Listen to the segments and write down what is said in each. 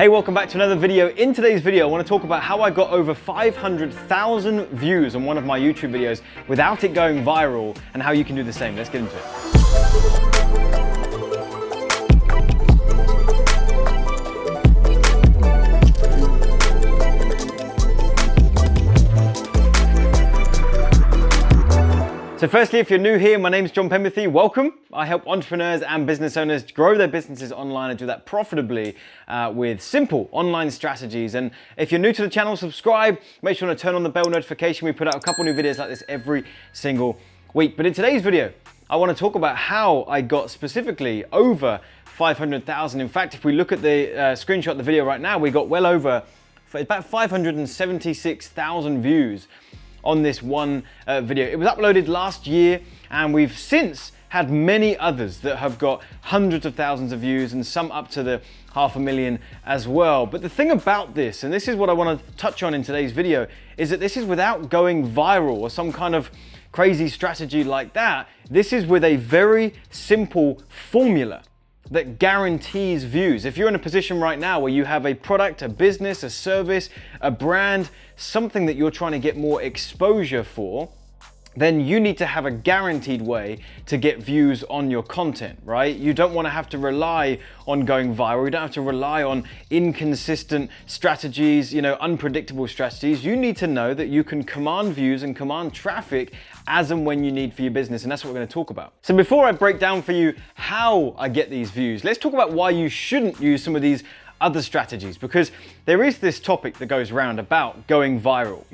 Hey, welcome back to another video. In today's video, I want to talk about how I got over 500,000 views on one of my YouTube videos without it going viral and how you can do the same. Let's get into it. So firstly, if you're new here, my name's Penberthy. Welcome. I help entrepreneurs and business owners grow their businesses online and do that profitably with simple online strategies. And if you're new to the channel, subscribe. Make sure to turn on the bell notification. We put out a couple new videos like this every single week. But in today's video, I want to talk about how I got specifically over 500,000. In fact, if we look at the screenshot of the video right now, we got well over about 576,000 views on this one video. It was uploaded last year, and we've since had many others that have got hundreds of thousands of views and some up to the 500,000 as well. But the thing about this, and this is what I want to touch on in today's video, is that this is without going viral or some kind of crazy strategy like that. This is with a very simple formula that guarantees views. If you're in a position right now where you have a product, a business, a service, a brand, something that you're trying to get more exposure for, then you need to have a guaranteed way to get views on your content, right? You don't want to have to rely on going viral. You don't have to rely on inconsistent strategies, unpredictable strategies. You need to know that you can command views and command traffic as and when you need for your business. And that's what we're going to talk about. So before I break down for you how I get these views, let's talk about why you shouldn't use some of these other strategies, because there is this topic that goes around about going viral,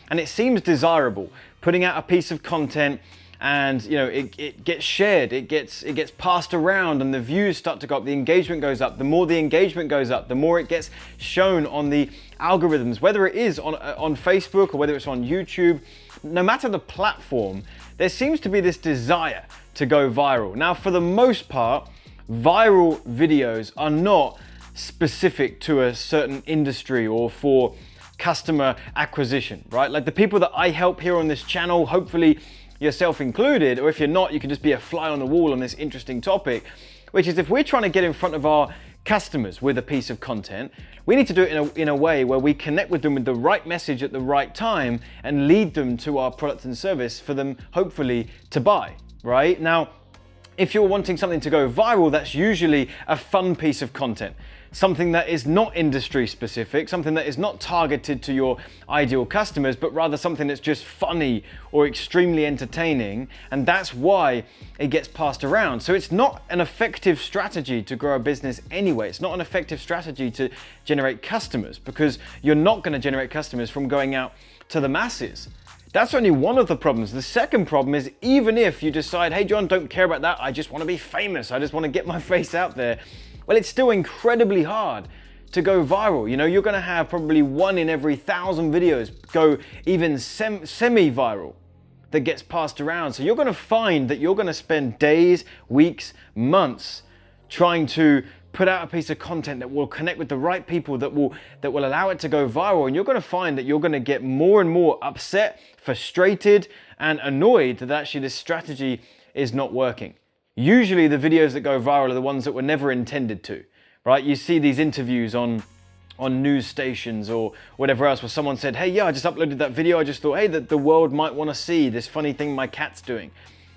and it seems desirable, putting out a piece of content and it gets shared, it gets passed around, and the views start to go up, the engagement goes up. The more the engagement goes up, the more it gets shown on the algorithms, whether it is on Facebook or whether it's on YouTube. No matter the platform, there seems to be this desire to go viral. Now, for the most part, viral videos are not specific to a certain industry or for customer acquisition, right? Like the people that I help here on this channel, hopefully yourself included, or if you're not, you can just be a fly on the wall on this interesting topic, which is if we're trying to get in front of our customers with a piece of content, we need to do it in a way where we connect with them with the right message at the right time and lead them to our product and service for them hopefully to buy, right? Now, if you're wanting something to go viral, that's usually a fun piece of content, something that is not industry specific, something that is not targeted to your ideal customers, but rather something that's just funny or extremely entertaining. And that's why it gets passed around. So it's not an effective strategy to grow a business anyway. It's not an effective strategy to generate customers, because you're not going to generate customers from going out to the masses. That's only one of the problems. The second problem is, even if you decide, hey John, don't care about that, I just want to be famous, I just want to get my face out there, well, it's still incredibly hard to go viral. You're going to have probably 1 in every 1,000 videos go even semi-viral that gets passed around. So you're going to find that you're going to spend days, weeks, months trying to put out a piece of content that will connect with the right people, that will allow it to go viral. And you're going to find that you're going to get more and more upset, frustrated, and annoyed that actually this strategy is not working. Usually the videos that go viral are the ones that were never intended to, right? You see these interviews on news stations or whatever else where someone said, hey, yeah, I just uploaded that video. I just thought, hey, that the world might want to see this funny thing my cat's doing.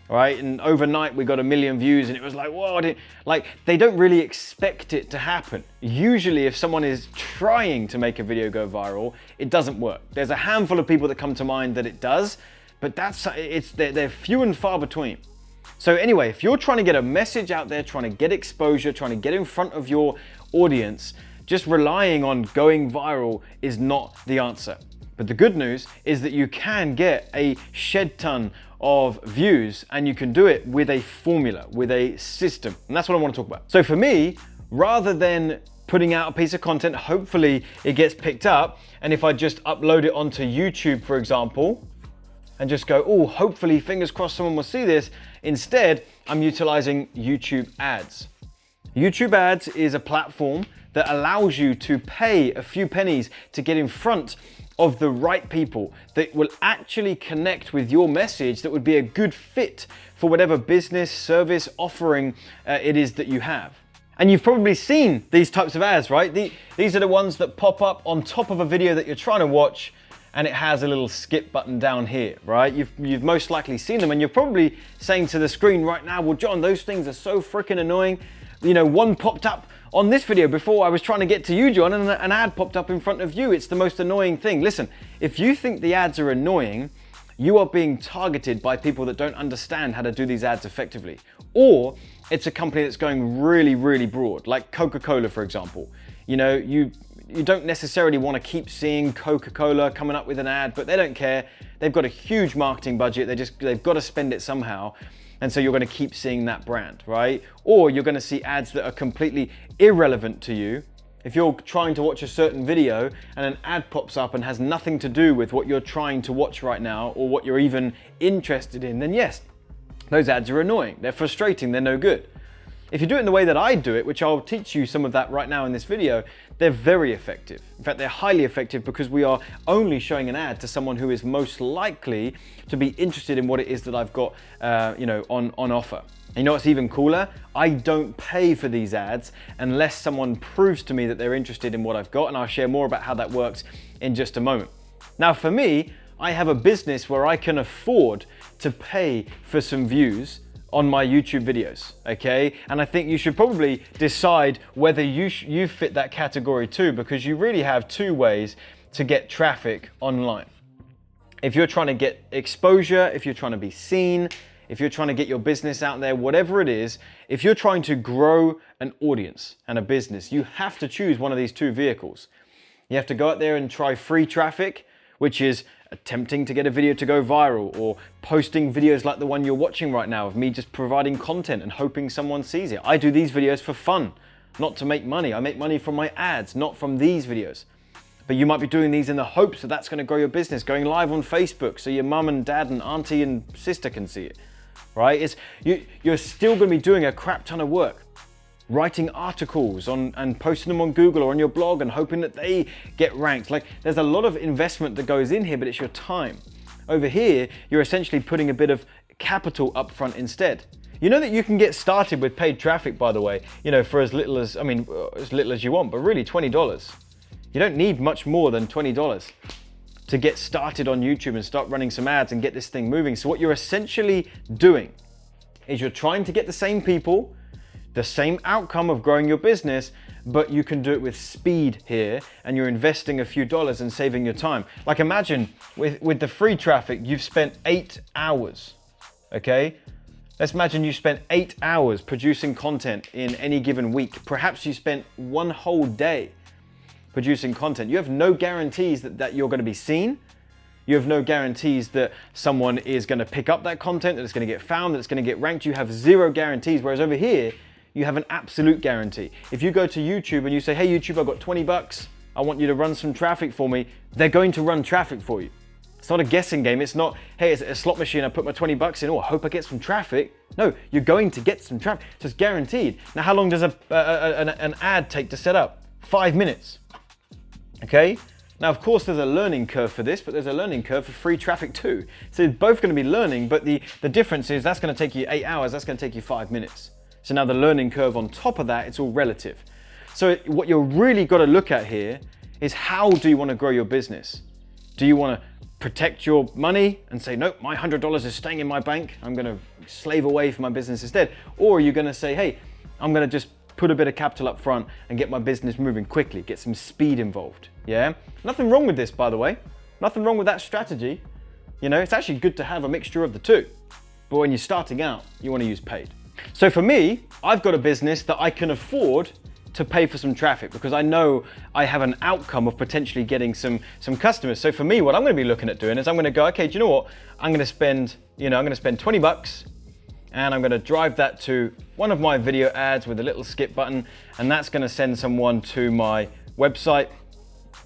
Right? And overnight we got 1 million views, and it was like, whoa, they don't really expect it to happen. Usually if someone is trying to make a video go viral, it doesn't work. There's a handful of people that come to mind that it does, but they're few and far between. So anyway, if you're trying to get a message out there, trying to get exposure, trying to get in front of your audience, just relying on going viral is not the answer. But the good news is that you can get a shed ton of views, and you can do it with a formula, with a system. And that's what I want to talk about. So for me, rather than putting out a piece of content, hopefully it gets picked up, and if I just upload it onto YouTube, for example, and just go, oh, hopefully, fingers crossed someone will see this, instead, I'm utilizing YouTube ads. YouTube ads is a platform that allows you to pay a few pennies to get in front of the right people that will actually connect with your message, that would be a good fit for whatever business, service, offering it is that you have. And you've probably seen these types of ads, right? These are the ones that pop up on top of a video that you're trying to watch, and it has a little skip button down here, right? You've most likely seen them, and you're probably saying to the screen right now, well, John, those things are so freaking annoying. You know, one popped up on this video before I was trying to get to you, John, and an ad popped up in front of you. It's the most annoying thing. Listen, if you think the ads are annoying, you are being targeted by people that don't understand how to do these ads effectively. Or it's a company that's going really, really broad, like Coca-Cola, for example. You know, you don't necessarily want to keep seeing Coca-Cola coming up with an ad, but they don't care. They've got a huge marketing budget. They've got to spend it somehow. And so you're going to keep seeing that brand, right? Or you're going to see ads that are completely irrelevant to you. If you're trying to watch a certain video and an ad pops up and has nothing to do with what you're trying to watch right now or what you're even interested in, then yes, those ads are annoying. They're frustrating. They're no good. If you do it in the way that I do it, which I'll teach you some of that right now in this video, they're very effective. In fact, they're highly effective because we are only showing an ad to someone who is most likely to be interested in what it is that I've got on offer. And you know what's even cooler? I don't pay for these ads unless someone proves to me that they're interested in what I've got, and I'll share more about how that works in just a moment. Now for me, I have a business where I can afford to pay for some views on my YouTube videos, okay? And I think you should probably decide whether you fit that category too, because you really have two ways to get traffic online. If you're trying to get exposure, if you're trying to be seen, if you're trying to get your business out there, whatever it is, if you're trying to grow an audience and a business, you have to choose one of these two vehicles. You have to go out there and try free traffic, which is attempting to get a video to go viral, or posting videos like the one you're watching right now of me just providing content and hoping someone sees it. I do these videos for fun, not to make money. I make money from my ads, not from these videos. But you might be doing these in the hopes that that's going to grow your business, going live on Facebook so your mum and dad and auntie and sister can see it, right? You're still going to be doing a crap ton of work, writing articles and posting them on Google or on your blog and hoping that they get ranked. Like, there's a lot of investment that goes in here, but it's your time. Over here, you're essentially putting a bit of capital up front instead. You know that you can get started with paid traffic, by the way, you know, for as little as you want, but really $20. You don't need much more than $20 to get started on YouTube and start running some ads and get this thing moving. So what you're essentially doing is you're trying to get the same people, the same outcome of growing your business, but you can do it with speed here, and you're investing a few dollars and saving your time. Like, imagine with the free traffic, you've spent 8 hours, okay? Let's imagine you spent 8 hours producing content in any given week. Perhaps you spent one whole day producing content. You have no guarantees that you're going to be seen. You have no guarantees that someone is going to pick up that content, that it's going to get found, that it's going to get ranked. You have zero guarantees, whereas over here, you have an absolute guarantee. If you go to YouTube and you say, hey YouTube, I've got 20 bucks, I want you to run some traffic for me, they're going to run traffic for you. It's not a guessing game. It's not, hey, it's a slot machine, I put my 20 bucks in, oh, I hope I get some traffic. No, you're going to get some traffic. So it's guaranteed. Now, how long does an ad take to set up? 5 minutes, okay? Now, of course, there's a learning curve for this, but there's a learning curve for free traffic too. So you're both going to be learning, but the difference is that's going to take you 8 hours, that's going to take you 5 minutes. So now the learning curve on top of that, it's all relative. So what you're really got to look at here is, how do you want to grow your business? Do you want to protect your money and say, nope, my $100 is staying in my bank, I'm going to slave away for my business instead? Or are you going to say, hey, I'm going to just put a bit of capital up front and get my business moving quickly, get some speed involved, yeah? Nothing wrong with this, by the way. Nothing wrong with that strategy. You know, it's actually good to have a mixture of the two. But when you're starting out, you want to use paid. So for me, I've got a business that I can afford to pay for some traffic because I know I have an outcome of potentially getting some customers. So for me, what I'm going to be looking at doing is I'm going to go, okay, do you know what? I'm going to spend 20 bucks and I'm going to drive that to one of my video ads with a little skip button, and that's going to send someone to my website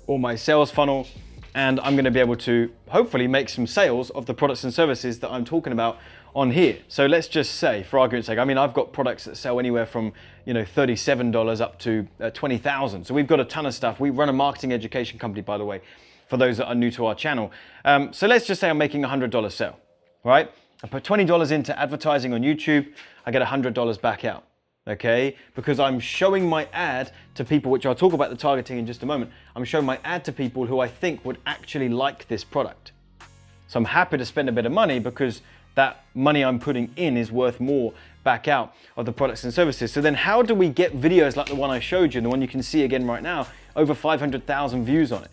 or my sales funnel, and I'm going to be able to hopefully make some sales of the products and services that I'm talking about on here. So let's just say, for argument's sake, I mean, I've got products that sell anywhere from, $37 up to 20,000. So we've got a ton of stuff. We run a marketing education company, by the way, for those that are new to our channel. So let's just say I'm making a $100 sale, right? I put $20 into advertising on YouTube, I get $100 back out. okay? Because I'm showing my ad to people, which I'll talk about the targeting in just a moment. I'm showing my ad to people who I think would actually like this product. So I'm happy to spend a bit of money because that money I'm putting in is worth more back out of the products and services. So then how do we get videos like the one I showed you, the one you can see again right now, over 500,000 views on it?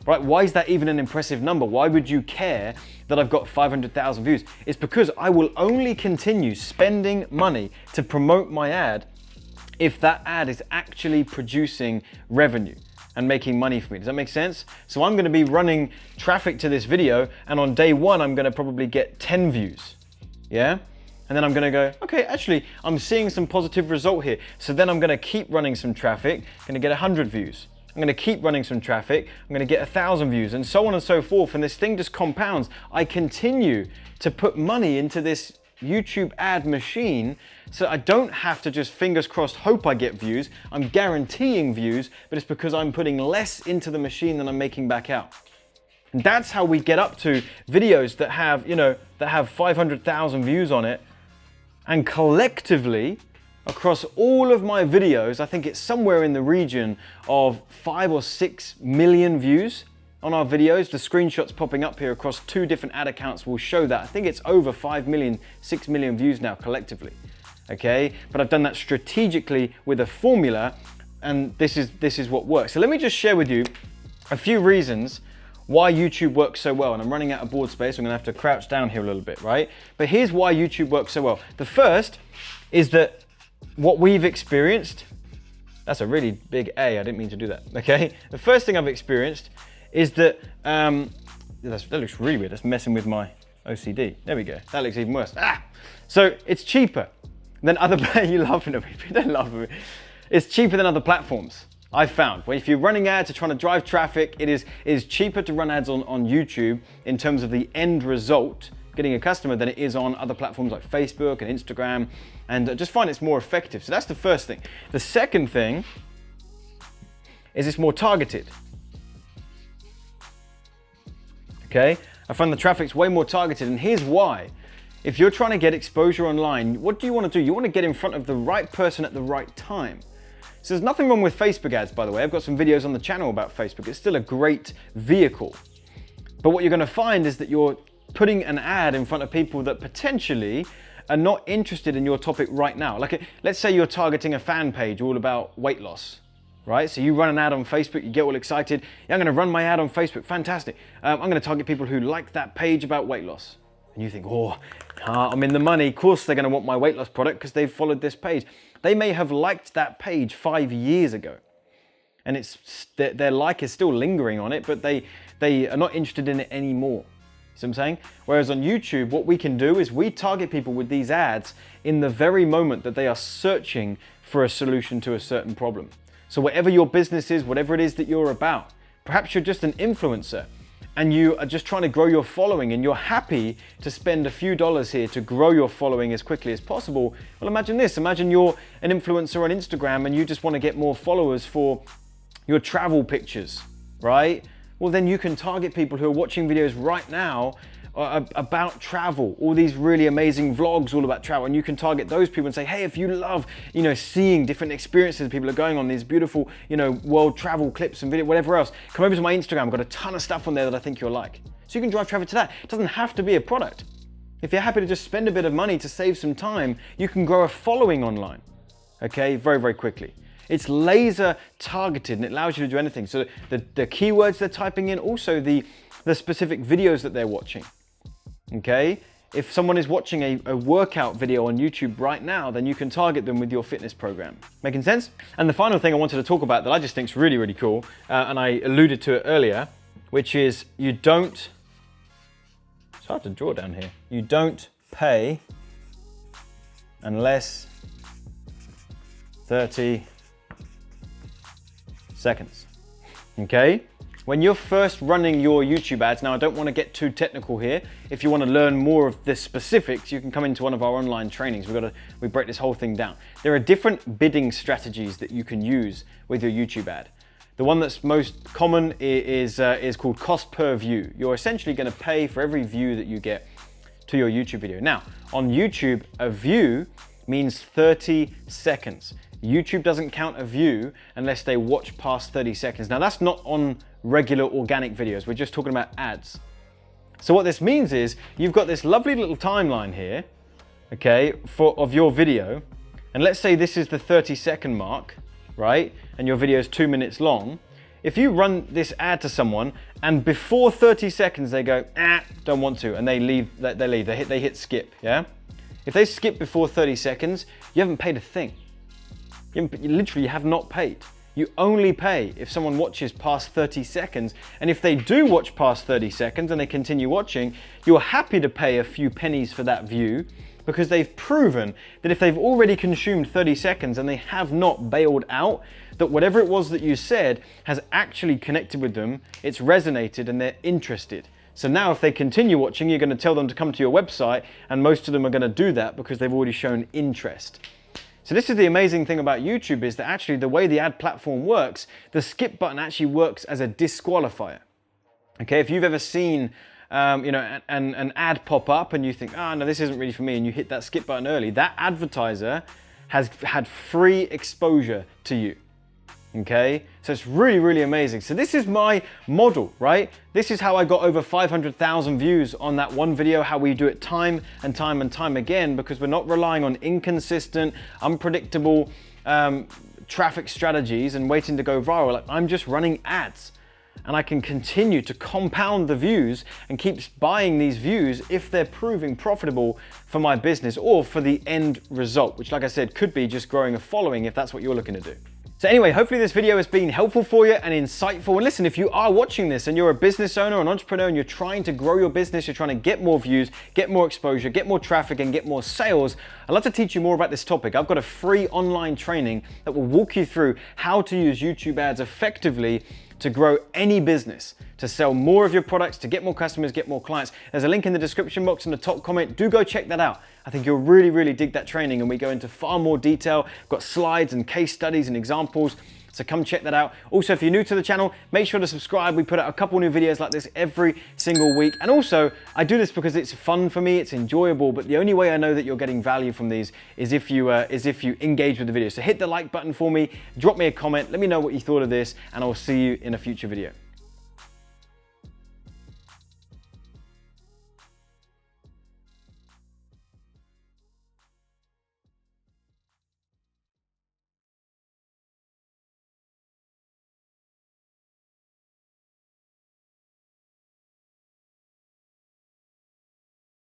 Right? Why is that even an impressive number? Why would you care that I've got 500,000 views? It's because I will only continue spending money to promote my ad if that ad is actually producing revenue and making money for me. Does that make sense? So I'm gonna be running traffic to this video, and on day one, I'm gonna probably get 10 views, yeah? And then I'm gonna go, okay, actually, I'm seeing some positive result here. So then I'm gonna keep running some traffic, gonna get 100 views. I'm gonna keep running some traffic, I'm gonna get 1,000 views, and so on and so forth, and this thing just compounds. I continue to put money into this YouTube ad machine, so I don't have to just fingers crossed hope I get views. I'm guaranteeing views, but it's because I'm putting less into the machine than I'm making back out. And that's how we get up to videos that have, that have 500,000 views on it, and collectively, across all of my videos, I think it's somewhere in the region of 5 or 6 million views on our videos. The screenshots popping up here across 2 different ad accounts will show that. I think it's over 5 million, 6 million views now collectively, okay? But I've done that strategically with a formula, and this is what works. So let me just share with you a few reasons why YouTube works so well. And I'm running out of board space, so I'm gonna have to crouch down here a little bit, right? But here's why YouTube works so well. The first is that what we've experienced, that's a really big A, I didn't mean to do that, okay? The first thing I've experienced is that, that looks really weird, that's messing with my OCD. There we go, that looks even worse. So it's cheaper than other, you're laughing at me, don't laugh at me. It's cheaper than other platforms, I've found. Well, if you're running ads or trying to drive traffic, it is cheaper to run ads on YouTube in terms of the end result, getting a customer, than it is on other platforms like Facebook and Instagram, and I just find it's more effective. So that's the first thing. The second thing is it's more targeted. Okay, I find the traffic's way more targeted, and here's why. If you're trying to get exposure online, what do you want to do? You want to get in front of the right person at the right time. So there's nothing wrong with Facebook ads, by the way. I've got some videos on the channel about Facebook. It's still a great vehicle. But what you're going to find is that you're putting an ad in front of people that potentially are not interested in your topic right now. Like, let's say you're targeting a fan page all about weight loss, right? So you run an ad on Facebook, you get all excited. Yeah, I'm gonna run my ad on Facebook, fantastic. I'm gonna target people who like that page about weight loss. And you think, I'm in the money. Of course they're gonna want my weight loss product because they've followed this page. They may have liked that page 5 years ago, and their like is still lingering on it, but they are not interested in it anymore. See what I'm saying? Whereas on YouTube, what we can do is we target people with these ads in the very moment that they are searching for a solution to a certain problem. So whatever your business is, whatever it is that you're about, perhaps you're just an influencer and you are just trying to grow your following and you're happy to spend a few dollars here to grow your following as quickly as possible. Well, imagine this. Imagine you're an influencer on Instagram and you just want to get more followers for your travel pictures, right? Well, then you can target people who are watching videos right now about travel, all these really amazing vlogs all about travel, and you can target those people and say, hey, if you love, seeing different experiences people are going on, these beautiful, world travel clips and video, whatever else, come over to my Instagram. I've got a ton of stuff on there that I think you'll like. So you can drive traffic to that. It doesn't have to be a product. If you're happy to just spend a bit of money to save some time, you can grow a following online, okay, very, very quickly. It's laser targeted and it allows you to do anything. So the keywords they're typing in, also the specific videos that they're watching, okay? If someone is watching a workout video on YouTube right now, then you can target them with your fitness program. Making sense? And the final thing I wanted to talk about that I just think is really, really cool, and I alluded to it earlier, which is it's hard to draw down here. You don't pay unless 30 seconds, okay? When you're first running your YouTube ads, now I don't want to get too technical here. If you want to learn more of the specifics, you can come into one of our online trainings. We break this whole thing down. There are different bidding strategies that you can use with your YouTube ad. The one that's most common is called cost per view. You're essentially going to pay for every view that you get to your YouTube video. Now, on YouTube, a view means 30 seconds. YouTube doesn't count a view unless they watch past 30 seconds. Now that's not on regular organic videos. We're just talking about ads. So what this means is you've got this lovely little timeline here, okay, of your video. And let's say this is the 30-second mark, right? And your video is 2 minutes long. If you run this ad to someone and before 30 seconds they go, don't want to, and they leave, they hit skip, yeah? If they skip before 30 seconds, you haven't paid a thing. You literally have not paid. You only pay if someone watches past 30 seconds. And if they do watch past 30 seconds and they continue watching, you're happy to pay a few pennies for that view because they've proven that if they've already consumed 30 seconds and they have not bailed out, that whatever it was that you said has actually connected with them, it's resonated and they're interested. So now if they continue watching, you're going to tell them to come to your website, and most of them are going to do that because they've already shown interest. So this is the amazing thing about YouTube, is that actually the way the ad platform works, the skip button actually works as a disqualifier. Okay, if you've ever seen an ad pop up and you think, no, this isn't really for me, and you hit that skip button early, that advertiser has had free exposure to you. Okay, so it's really, really amazing. So this is my model, right? This is how I got over 500,000 views on that one video, how we do it time and time and time again, because we're not relying on inconsistent, unpredictable traffic strategies and waiting to go viral. Like, I'm just running ads, and I can continue to compound the views and keep buying these views if they're proving profitable for my business or for the end result, which, like I said, could be just growing a following if that's what you're looking to do. So anyway, hopefully this video has been helpful for you and insightful. And listen, if you are watching this and you're a business owner, an entrepreneur, and you're trying to grow your business, you're trying to get more views, get more exposure, get more traffic, and get more sales, I'd love to teach you more about this topic. I've got a free online training that will walk you through how to use YouTube ads effectively to grow any business, to sell more of your products, to get more customers, get more clients. There's a link in the description box in the top comment. Do go check that out. I think you'll really, really dig that training, and we go into far more detail. We've got slides and case studies and examples. So come check that out. Also, if you're new to the channel, make sure to subscribe. We put out a couple new videos like this every single week. And also, I do this because it's fun for me, it's enjoyable, but the only way I know that you're getting value from these is if you engage with the video. So hit the like button for me, drop me a comment, let me know what you thought of this, and I'll see you in a future video.